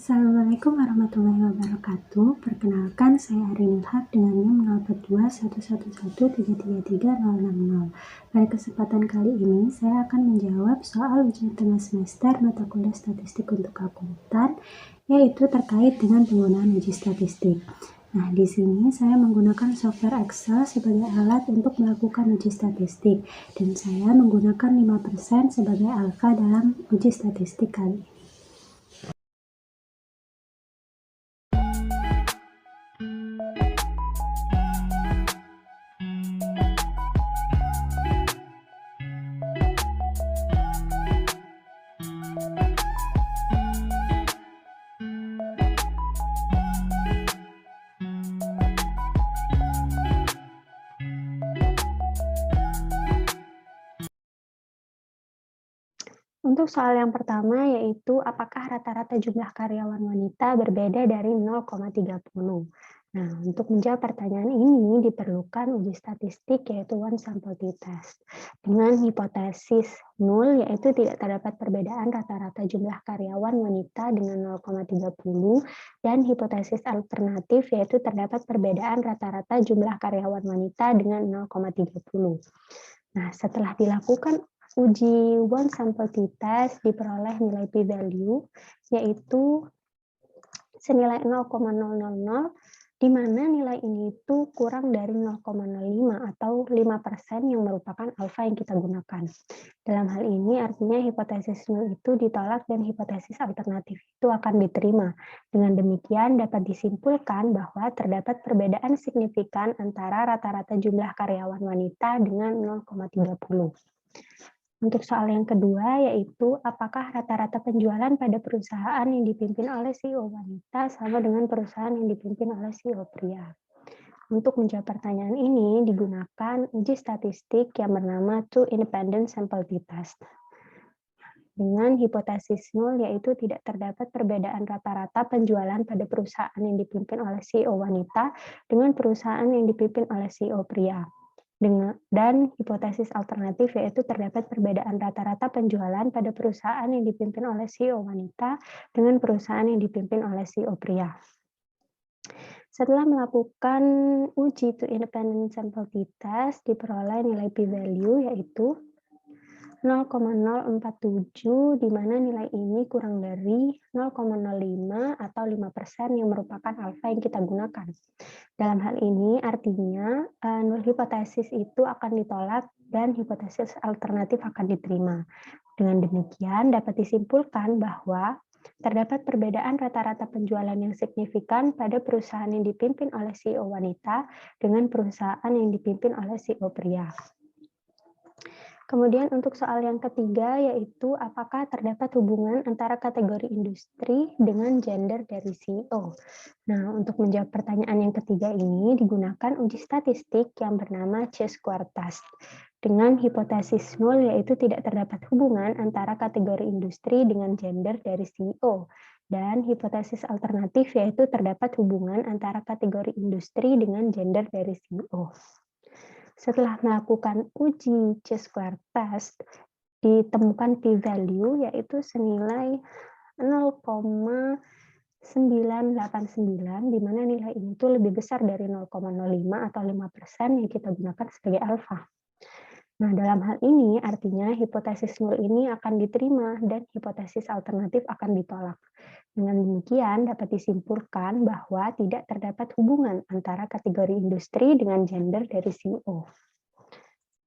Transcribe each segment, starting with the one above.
Assalamualaikum warahmatullahi wabarakatuh. Perkenalkan, saya Arinul Haq dengan NIM 04211133360. Pada kesempatan kali ini, saya akan menjawab soal ujian tengah semester mata kuliah statistik untuk akuntan, yaitu terkait dengan penggunaan uji statistik. Nah, di sini saya menggunakan software Excel sebagai alat untuk melakukan uji statistik, dan saya menggunakan 5% sebagai alfa dalam uji statistik kali ini. Untuk soal yang pertama yaitu apakah rata-rata jumlah karyawan wanita berbeda dari 0,30. Nah, untuk menjawab pertanyaan ini diperlukan uji statistik yaitu one sample t-test. Dengan hipotesis 0 yaitu tidak terdapat perbedaan rata-rata jumlah karyawan wanita dengan 0,30 dan hipotesis alternatif yaitu terdapat perbedaan rata-rata jumlah karyawan wanita dengan 0,30. Nah, setelah dilakukan uji one sample t-test diperoleh nilai p-value yaitu senilai 0,000 di mana nilai ini itu kurang dari 0,05 atau 5% yang merupakan alfa yang kita gunakan. Dalam hal ini artinya hipotesis 0 itu ditolak dan hipotesis alternatif itu akan diterima. Dengan demikian dapat disimpulkan bahwa terdapat perbedaan signifikan antara rata-rata jumlah karyawan wanita dengan 0,30. Untuk soal yang kedua, yaitu apakah rata-rata penjualan pada perusahaan yang dipimpin oleh CEO wanita sama dengan perusahaan yang dipimpin oleh CEO pria? Untuk menjawab pertanyaan ini, digunakan uji statistik yang bernama Two Independent Sample T-Test. Dengan hipotesis 0, yaitu tidak terdapat perbedaan rata-rata penjualan pada perusahaan yang dipimpin oleh CEO wanita dengan perusahaan yang dipimpin oleh CEO pria. Dan hipotesis alternatif yaitu terdapat perbedaan rata-rata penjualan pada perusahaan yang dipimpin oleh CEO wanita dengan perusahaan yang dipimpin oleh CEO pria. Setelah melakukan uji two independent sample t-test, diperoleh nilai p-value yaitu 0,047, di mana nilai ini kurang dari 0,05 atau 5% yang merupakan alfa yang kita gunakan. Dalam hal ini artinya nol hipotesis itu akan ditolak dan hipotesis alternatif akan diterima. Dengan demikian dapat disimpulkan bahwa terdapat perbedaan rata-rata penjualan yang signifikan pada perusahaan yang dipimpin oleh CEO wanita dengan perusahaan yang dipimpin oleh CEO pria. Kemudian untuk soal yang ketiga yaitu apakah terdapat hubungan antara kategori industri dengan gender dari CEO. Nah, untuk menjawab pertanyaan yang ketiga ini digunakan uji statistik yang bernama Chi-square test. Dengan hipotesis 0 yaitu tidak terdapat hubungan antara kategori industri dengan gender dari CEO. Dan hipotesis alternatif yaitu terdapat hubungan antara kategori industri dengan gender dari CEO. Setelah melakukan uji Chi-square test, ditemukan p-value yaitu senilai 0,989, di mana nilai ini tuh lebih besar dari 0,05 atau 5% yang kita gunakan sebagai alfa. Nah, dalam hal ini artinya hipotesis 0 ini akan diterima dan hipotesis alternatif akan ditolak. Dengan demikian dapat disimpulkan bahwa tidak terdapat hubungan antara kategori industri dengan gender dari CEO.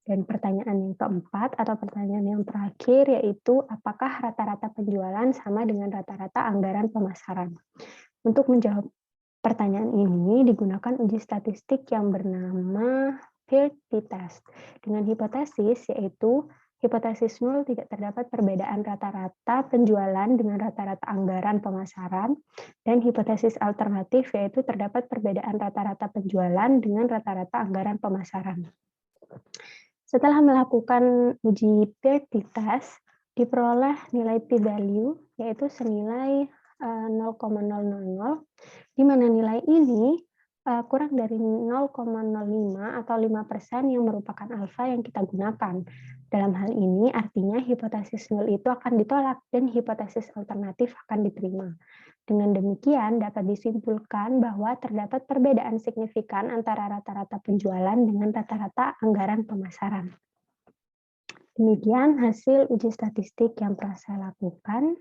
Dan pertanyaan yang keempat atau pertanyaan yang terakhir yaitu apakah rata-rata penjualan sama dengan rata-rata anggaran pemasaran? Untuk menjawab pertanyaan ini digunakan uji statistik yang bernama Peer t-test dengan hipotesis yaitu hipotesis 0 tidak terdapat perbedaan rata-rata penjualan dengan rata-rata anggaran pemasaran dan hipotesis alternatif yaitu terdapat perbedaan rata-rata penjualan dengan rata-rata anggaran pemasaran. Setelah melakukan uji peer t-test diperoleh nilai p-value yaitu senilai 0,000 di mana nilai ini kurang dari 0,05 atau 5% yang merupakan alfa yang kita gunakan. Dalam hal ini artinya hipotesis nol itu akan ditolak dan hipotesis alternatif akan diterima. Dengan demikian dapat disimpulkan bahwa terdapat perbedaan signifikan antara rata-rata penjualan dengan rata-rata anggaran pemasaran. Demikian hasil uji statistik yang pernah saya lakukan.